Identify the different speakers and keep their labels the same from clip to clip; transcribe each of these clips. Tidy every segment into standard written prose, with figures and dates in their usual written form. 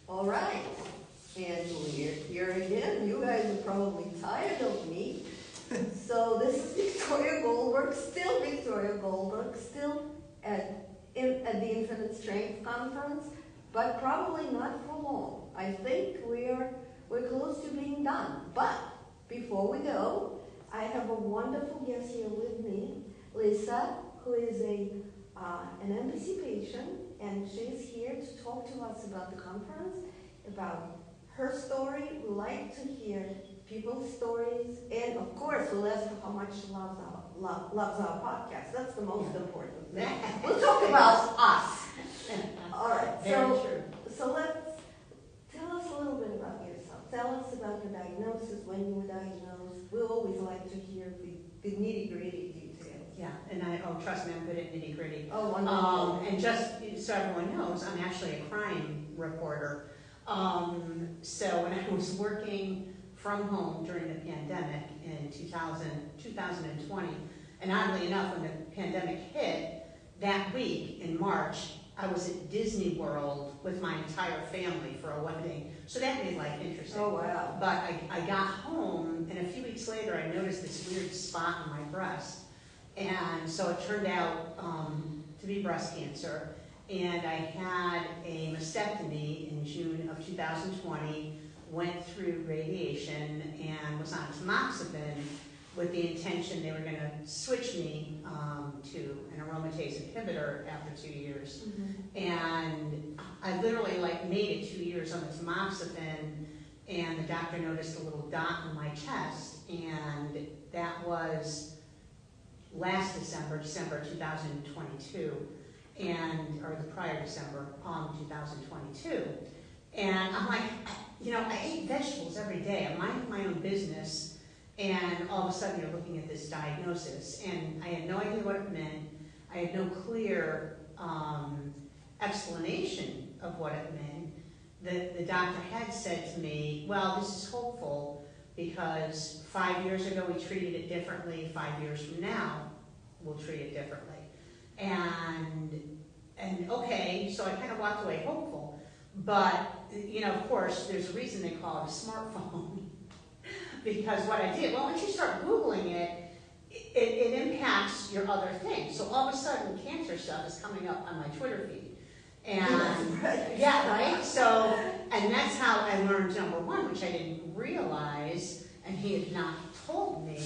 Speaker 1: All right, and we're here again. You guys are probably tired of me. So this is Victoria Goldberg, still at the Infinite Strength Conference, but probably not for long. I think we're close to being done. But before we go, I have a wonderful guest here with me, Lisa, who is an MBC patient, and she's here to talk to us about the conference, about her story. We like to hear people's stories, and of course, we'll ask her how much she loves our podcast. That's the most important thing. We'll talk about us. All right. So let's tell us a little bit about yourself. Tell us about your diagnosis, when you were diagnosed. We always like to hear the nitty-gritty details.
Speaker 2: Yeah, and trust me, I'm good at nitty-gritty.
Speaker 1: Oh, wonderful.
Speaker 2: And just so everyone knows, I'm actually a crime reporter. So when I was working from home during the pandemic in 2020, and oddly enough, when the pandemic hit, that week in March, I was at Disney World with my entire family for a wedding. So that made life interesting.
Speaker 1: Oh, wow.
Speaker 2: But I got home, and a few weeks later, I noticed this weird spot on my breast. And so it turned out to be breast cancer. And I had a mastectomy in June of 2020, went through radiation, and was on tamoxifen with the intention they were going to switch me to an aromatase inhibitor after 2 years. Mm-hmm. And I literally made it 2 years on the tamoxifen, and the doctor noticed a little dot on my chest, and that was last December 2022, or the prior December, 2022. And I'm like, I ate vegetables every day. I'm minding my own business, and all of a sudden you're looking at this diagnosis, and I had no idea what it meant. I had no clear explanation of what it meant. The doctor had said to me, well, this is hopeful because 5 years ago we treated it differently. 5 years from now, we'll treat it differently. And okay, so I kind of walked away hopeful. But, of course, there's a reason they call it a smartphone. Because what I did, once you start Googling it impacts your other things. So all of a sudden, cancer stuff is coming up on my Twitter feed. And yeah, right? So, and that's how I learned number one, which I didn't realize, and he had not told me,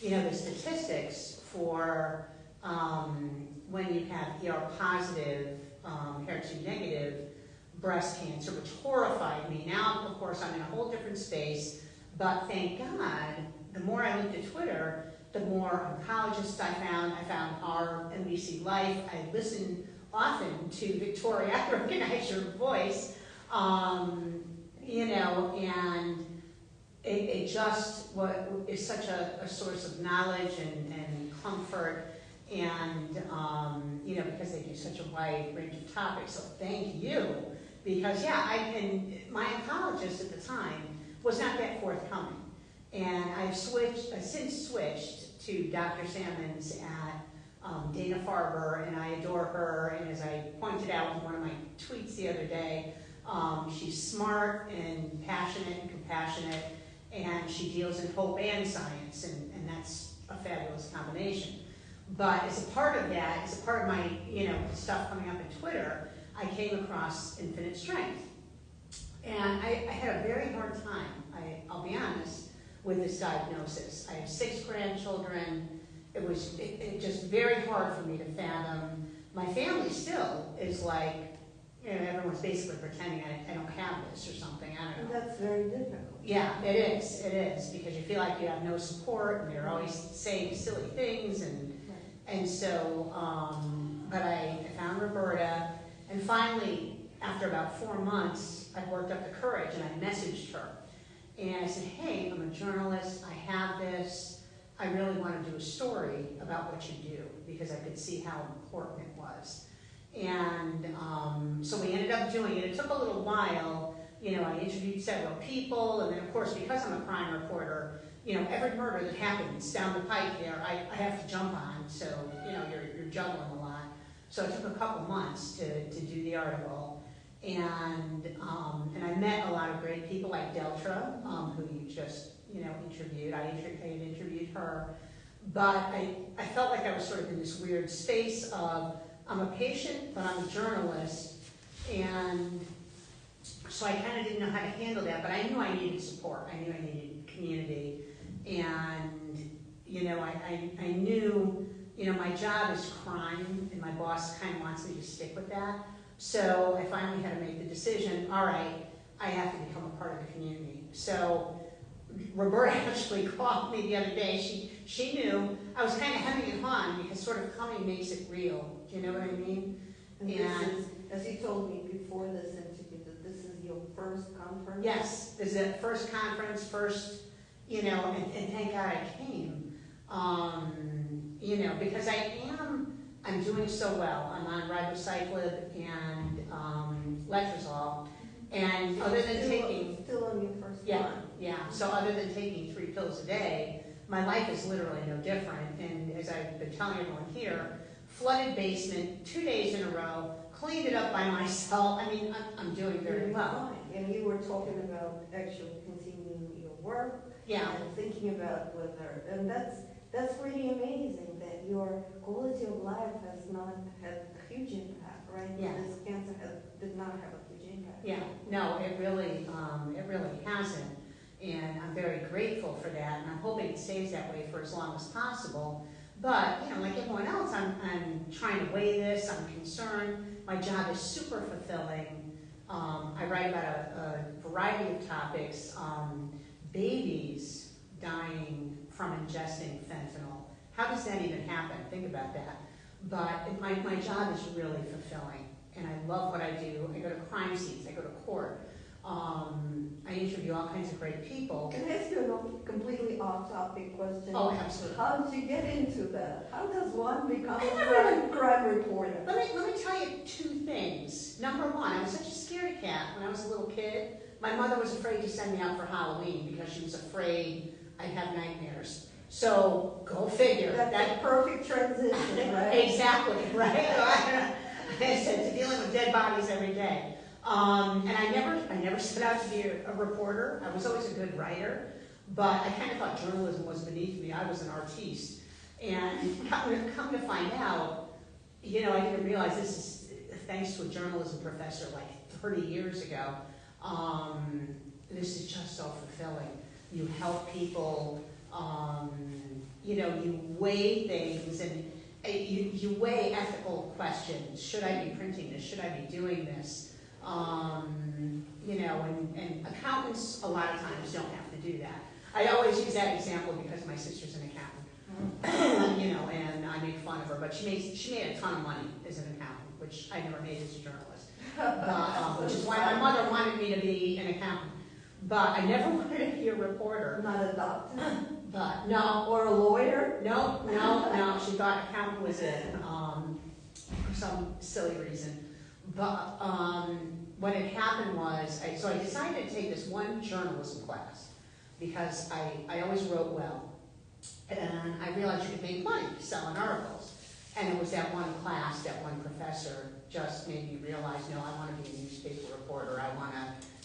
Speaker 2: the statistics for when you have ER positive, HER2 negative breast cancer, which horrified me. Now, of course, I'm in a whole different space, but thank God, the more I looked at Twitter, the more oncologists I found. I found our MBC Life. I listen often to Victoria. I recognize your voice, and it just is such a source of knowledge and comfort, and because they do such a wide range of topics. So thank you, because my oncologist at the time was not that forthcoming, and I've since switched to Dr. Salmons at Dana-Farber, and I adore her. And as I pointed out in one of my tweets the other day, she's smart and passionate and compassionate, and she deals in hope and science, and that's a fabulous combination. But as a part of that, as a part of my, stuff coming up in Twitter, I came across Infinite Strength. And I had a very hard time, I'll be honest, with this diagnosis. I have 6 grandchildren. It was just very hard for me to fathom. My family still is like, everyone's basically pretending I don't have this or something. I don't know.
Speaker 1: That's very difficult.
Speaker 2: Yeah, it is, because you feel like you have no support, and they're always saying silly things, and so, but I found Roberta, and finally, after about 4 months, I worked up the courage, and I messaged her, and I said, hey, I'm a journalist, I have this, I really want to do a story about what you do, because I could see how important it was. And so we ended up doing it. It took a little while. I interviewed several people, and then of course, because I'm a crime reporter, every murder that happens down the pike there, I have to jump on. So you're juggling a lot. So it took a couple months to do the article, and met a lot of great people like Deltra, who you just, interviewed. I had interviewed her. But I felt like I was sort of in this weird space of, I'm a patient, but I'm a journalist. And so I kind of didn't know how to handle that, but I knew I needed support. I knew I needed community. And, I knew, my job is crime, and my boss kind of wants me to stick with that. So I finally had to make the decision, all right, I have to become a part of the community. So Roberta actually called me the other day. She knew I was kind of hemming and hawing because sort of coming makes it real. Do you know what I mean?
Speaker 1: And this is, as you told me before this interview, that this is your first conference?
Speaker 2: Yes, this is the first conference, and thank God I came. Because I'm doing so well. I'm on ribociclib and letrozole. And other than taking...
Speaker 1: Still on your first
Speaker 2: Yeah,
Speaker 1: one.
Speaker 2: yeah. So other than taking 3 pills a day, my life is literally no different. And as I've been telling everyone here, flooded basement, 2 days in a row, cleaned it up by myself. I mean, I'm doing very well.
Speaker 1: And you were talking about actually continuing your work.
Speaker 2: Yeah.
Speaker 1: And thinking about whether, and that's really amazing that your quality of life has not had a huge impact, right?
Speaker 2: Yeah.
Speaker 1: This cancer did not have a huge impact.
Speaker 2: Yeah, no, it really hasn't, and I'm very grateful for that, and I'm hoping it stays that way for as long as possible. But like everyone else, I'm trying to weigh this. I'm concerned. My job is super fulfilling. I write about a variety of topics. Babies dying from ingesting fentanyl. How does that even happen? Think about that. But my job is really fulfilling. And I love what I do. I go to crime scenes, I go to court. I interview all kinds of great people.
Speaker 1: Can I ask you a completely off-topic question?
Speaker 2: Oh, absolutely.
Speaker 1: How did you get into that? How does one become a crime reporter?
Speaker 2: Let me tell you 2 things. Number 1, I was such a scaredy cat when I was a little kid. My mother was afraid to send me out for Halloween because she was afraid I'd have nightmares. So, go figure.
Speaker 1: That's a perfect transition, right?
Speaker 2: Exactly, right? I said, to dealing with dead bodies every day. And I never set out to be a reporter. I was always a good writer, but I kind of thought journalism was beneath me. I was an artiste. And come to find out, I didn't realize this is thanks to a journalism professor like 30 years ago. This is just so fulfilling. You help people, you weigh things and you weigh ethical questions. Should I be printing this? Should I be doing this? And accountants a lot of times don't have to do that. I always use that example because my sister's an accountant, and I make fun of her, but she made a ton of money as an accountant, which I never made as a journalist, which is why my mother wanted me to be an accountant. But I never wanted to be a reporter.
Speaker 1: Not a doctor?
Speaker 2: But no.
Speaker 1: Or a lawyer?
Speaker 2: No. She thought accountant was it, for some silly reason. But what had happened was, I decided to take this one journalism class because I always wrote well. And I realized you could make money selling articles. And it was that one class, that one professor just made me realize, no, I want to be a newspaper reporter. I want to,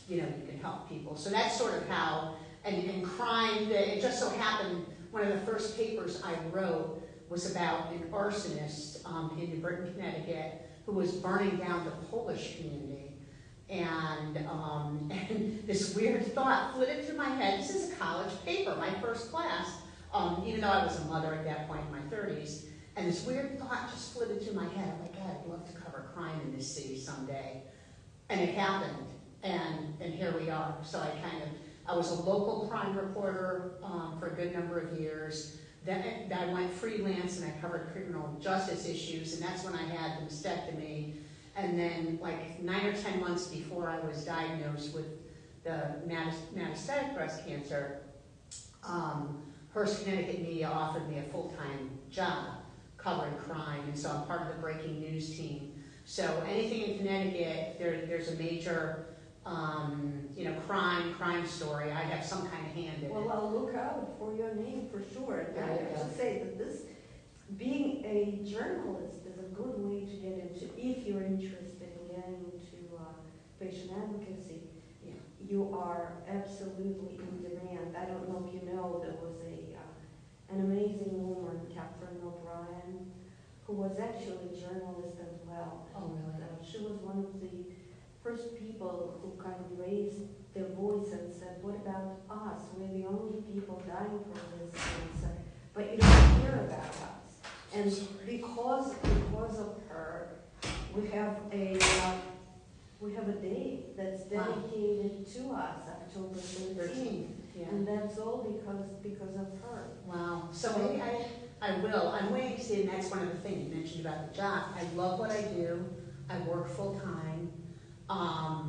Speaker 2: you can help people. So that's sort of how, and crime, it just so happened, one of the first papers I wrote was about an arsonist in New Britain, Connecticut, who was burning down the Polish community. And this weird thought flitted through my head. This is a college paper, my first class, even though I was a mother at that point in my 30s. And this weird thought just flitted through my head. Oh my God, I'd love to cover crime in this city someday. And it happened, and here we are. So I was a local crime reporter for a good number of years. Then I went freelance and I covered criminal justice issues, and that's when I had the mastectomy. And then like 9 or 10 months before I was diagnosed with the metastatic breast cancer, Hearst, Connecticut media offered me a full-time job covering crime, and so I'm part of the breaking news team. So anything in Connecticut, there's a major crime story, I have some kind of hand in it.
Speaker 1: Well, I'll look out for your name for sure. And I have to say that being a journalist is a good way to get into, if you're interested in getting into patient advocacy.
Speaker 2: Yeah.
Speaker 1: you are absolutely in demand. I don't know if you know, there was an amazing woman, Catherine O'Brien, who was actually a journalist as well.
Speaker 2: Oh, really?
Speaker 1: She was one of the first people who kind of raised their voice and said, what about us? We're the only people dying from this cancer, but you don't hear about us. And because of her, we have a day that's dedicated to us, October 13th.
Speaker 2: Yeah.
Speaker 1: And that's all because of her.
Speaker 2: Wow. So maybe I will. I'm waiting to see, and that's one of the things you mentioned about the job. I love what I do. I work full time.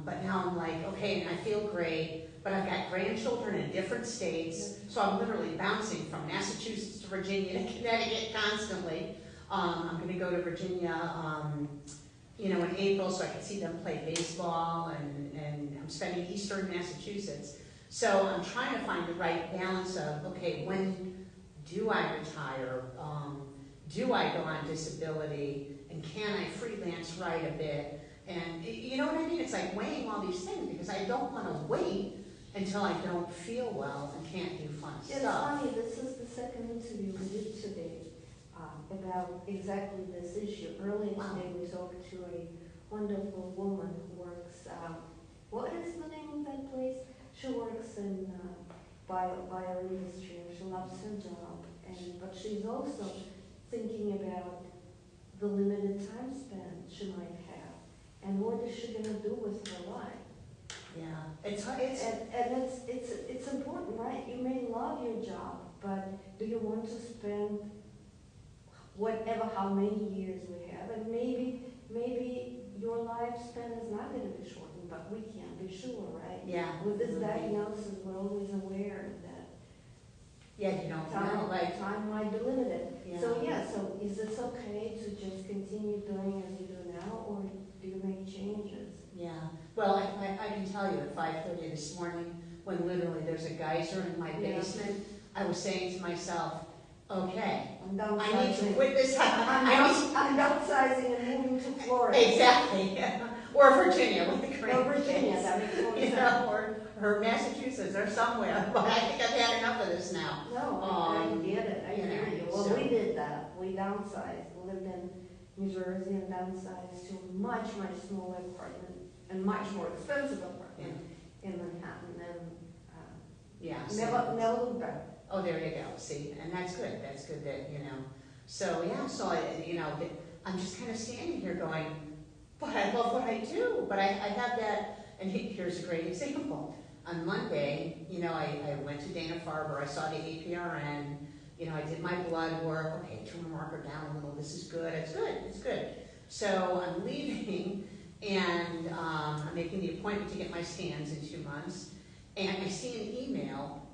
Speaker 2: But now I'm like, okay, and I feel great, but I've got grandchildren in different states, so I'm literally bouncing from Massachusetts to Virginia to Connecticut constantly. I'm going to go to Virginia, in April, so I can see them play baseball, and I'm spending Easter in Massachusetts. So I'm trying to find the right balance of, okay, when do I retire? Do I go on disability? And can I freelance write a bit? And you know what I mean? It's like weighing all these things, because I don't want to wait until I don't feel well and can't do fun
Speaker 1: It's
Speaker 2: stuff.
Speaker 1: funny, this is the second interview we did today about exactly this issue. Earlier today we talked to a wonderful woman who works, what is the name of that place? She works in bio industry, and she loves her job, but she's also thinking about the limited time span she might have, and what is she going to do with her life?
Speaker 2: Yeah,
Speaker 1: and it's important, right? You may love your job, but do you want to spend how many years we have, and maybe your lifespan is not going to be shortened, but we can't be sure, right?
Speaker 2: Yeah.
Speaker 1: With this diagnosis, we're always aware that
Speaker 2: you don't know, like,
Speaker 1: time might be limited.
Speaker 2: yeah.
Speaker 1: So is this okay to just continue doing as you do now, or do you make changes?
Speaker 2: Yeah, well, I can tell you at 5:30 this morning, when literally there's a geyser in my basement, I was saying to myself, okay, I need to quit this.
Speaker 1: I'm downsizing and moving to Florida.
Speaker 2: Exactly, or Virginia with the grandkids.
Speaker 1: Or Virginia, that makes more sense.
Speaker 2: Or Massachusetts or somewhere, but I think I've had enough of this now.
Speaker 1: No, I get it, I hear you. Well,
Speaker 2: so.
Speaker 1: we did that, we downsized, we lived in New Jersey and downsized to a much, much smaller apartment, and much more expensive apartment in Manhattan, and never looked back.
Speaker 2: Oh, there you go, see, and that's good that, so I'm just kind of standing here going, but I love what I do, but I have that, and here's a great example. On Monday, I went to Dana-Farber, I saw the APRN, I did my blood work, okay, tumor marker down a little, this is good, it's good. So I'm leaving, and I'm making the appointment to get my scans in 2 months, and I see an email,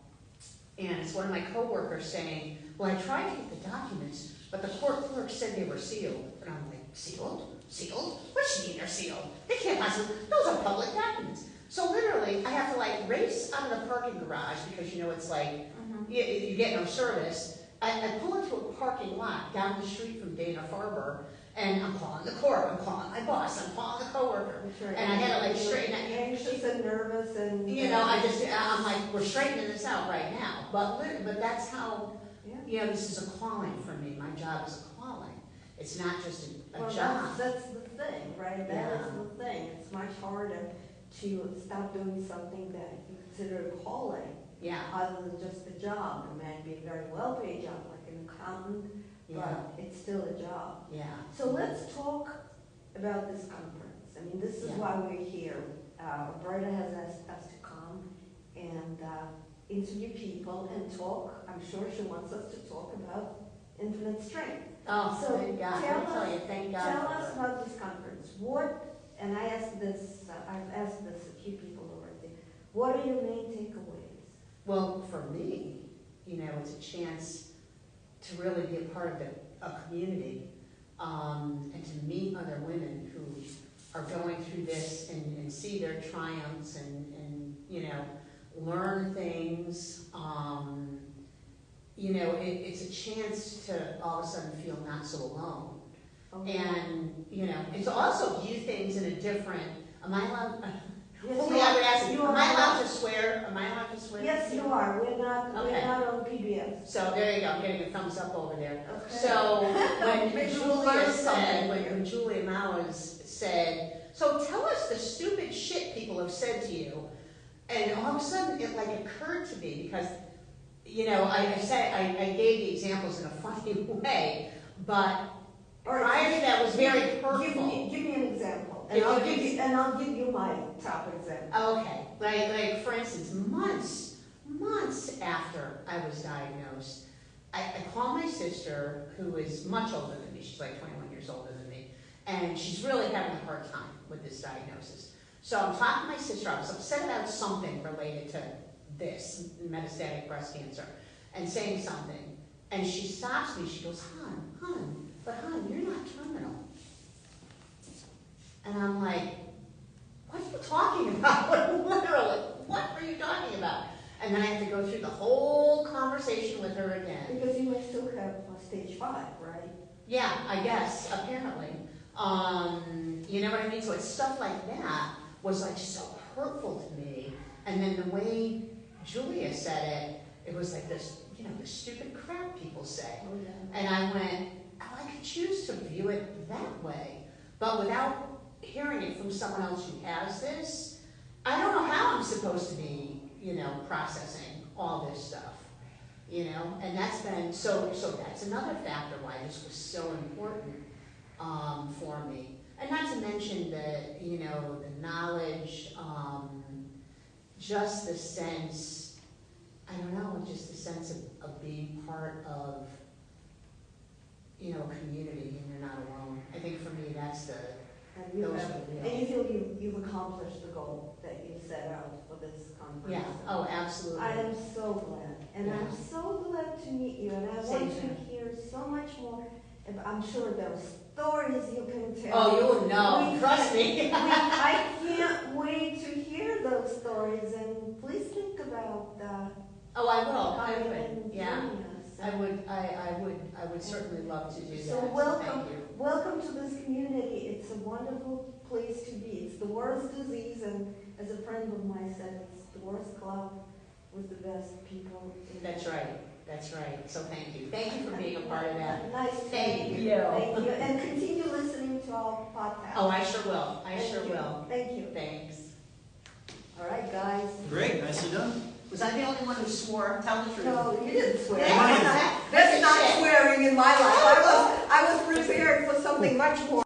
Speaker 2: and it's one of my coworkers saying, well, I tried to get the documents, but the court clerk said they were sealed. And I'm like, sealed? Sealed? What do you mean they're sealed? They can't possibly, those are public documents. So literally, I have to race out of the parking garage, because it's like, you get no service. I pull into a parking lot down the street from Dana-Farber, and I'm calling the court, I'm calling my boss, I'm calling the coworker.
Speaker 1: Right.
Speaker 2: And I had to straighten out.
Speaker 1: Anxious and nervous and...
Speaker 2: I'm like, we're straightening this out right now. But that's how, this is a calling for me. My job is a calling. It's not just a job.
Speaker 1: That's the thing, right? That is the thing. It's much harder to stop doing something that you consider a calling.
Speaker 2: Yeah.
Speaker 1: Other than just a job. It might be a very well-paid job, like an accountant, but it's still a job.
Speaker 2: Yeah.
Speaker 1: So let's talk about this conference. I mean, this is why we're here. Roberta has asked us to come and interview people and talk. I'm sure she wants us to talk about infinite strength.
Speaker 2: Oh,
Speaker 1: so
Speaker 2: thank God. Thank God.
Speaker 1: Tell us about this conference. And I asked this, I've asked this a few people already. What are your main takeaways?
Speaker 2: Well, for me, it's a chance to really be a part of a community, and to meet other women who are going through this and see their triumphs and learn things. It's a chance to all of a sudden feel not so alone. Okay. And, it's also view things in a different, am I allowed,
Speaker 1: yes,
Speaker 2: only I would ask you, am I allowed
Speaker 1: are, we're
Speaker 2: Okay.
Speaker 1: not on PBS.
Speaker 2: So there you go, I'm getting a thumbs up over there.
Speaker 1: Okay.
Speaker 2: So when
Speaker 1: Maybe we'll learn something
Speaker 2: when
Speaker 1: here.
Speaker 2: Julia Mowers said, so tell us the stupid shit people have said to you, and all of a sudden it like occurred to me because, you know, I gave the examples in a funny way, but
Speaker 1: All right,
Speaker 2: prior to that was very hurtful.
Speaker 1: Give me an example,
Speaker 2: Give
Speaker 1: and
Speaker 2: you
Speaker 1: I'll give you my top example.
Speaker 2: Okay, like for instance, months after I was diagnosed, I called my sister, who is much older than me, she's like 21 years older than me, and she's really having a hard time with this diagnosis. So I'm talking to my sister, I was upset about something related to this, metastatic breast cancer, and saying something, and she stops me, she goes, hon, you're not terminal. And I'm like, what are you talking about? Literally, what are you talking about? And then I have to go through the whole conversation with her again.
Speaker 1: Because you may still have stage 5, right?
Speaker 2: Yeah, I guess, apparently. You know what I mean? So it's stuff like that was like so hurtful to me. And then the way Julia said it was like this, you know, the stupid crap people say.
Speaker 1: Oh, yeah.
Speaker 2: And I went, oh, I could choose to view it that way. But without hearing it from someone else who has this, I don't know how I'm supposed to be, you know, processing all this stuff, you know, and that's been, so that's another factor why this was so important for me. And not to mention the, you know, the knowledge, just the sense, I don't know, just the sense of being part of, you know, a community and you're not alone. I think for me that's the,
Speaker 1: And you
Speaker 2: those
Speaker 1: have,
Speaker 2: are the real.
Speaker 1: and you feel you've accomplished the goal that you set out for this conference.
Speaker 2: Yeah, oh, absolutely.
Speaker 1: I am so glad, and
Speaker 2: Yeah.
Speaker 1: I'm so glad to meet you, and I
Speaker 2: Same
Speaker 1: want to
Speaker 2: here.
Speaker 1: hear so much more. And I'm sure there are stories you can tell.
Speaker 2: Oh, you'll know,
Speaker 1: We
Speaker 2: trust me.
Speaker 1: I can't wait to hear those stories, and please think about
Speaker 2: Oh, I will, I
Speaker 1: coming
Speaker 2: would,
Speaker 1: and
Speaker 2: yeah.
Speaker 1: joining us.
Speaker 2: I would certainly love to do that,
Speaker 1: So
Speaker 2: so
Speaker 1: welcome,
Speaker 2: thank you.
Speaker 1: welcome to this community. It's a wonderful place to be. It's the worst disease, and as a friend of mine said, it's the worst club with the best people.
Speaker 2: That's right, so thank you. Thank you for being a part of that.
Speaker 1: Nice.
Speaker 2: Thank you.
Speaker 1: Thank you, and continue listening to our podcast.
Speaker 2: Oh, I sure will, I
Speaker 1: Thank
Speaker 2: sure
Speaker 1: you.
Speaker 2: will.
Speaker 1: Thank you.
Speaker 2: Thanks.
Speaker 1: All right, guys.
Speaker 3: Great, nicely done.
Speaker 4: Was I the only one who swore? Tell the truth.
Speaker 1: No, you didn't swear.
Speaker 2: That's
Speaker 1: That's not
Speaker 2: it.
Speaker 1: swearing in my life. I was prepared for something much more.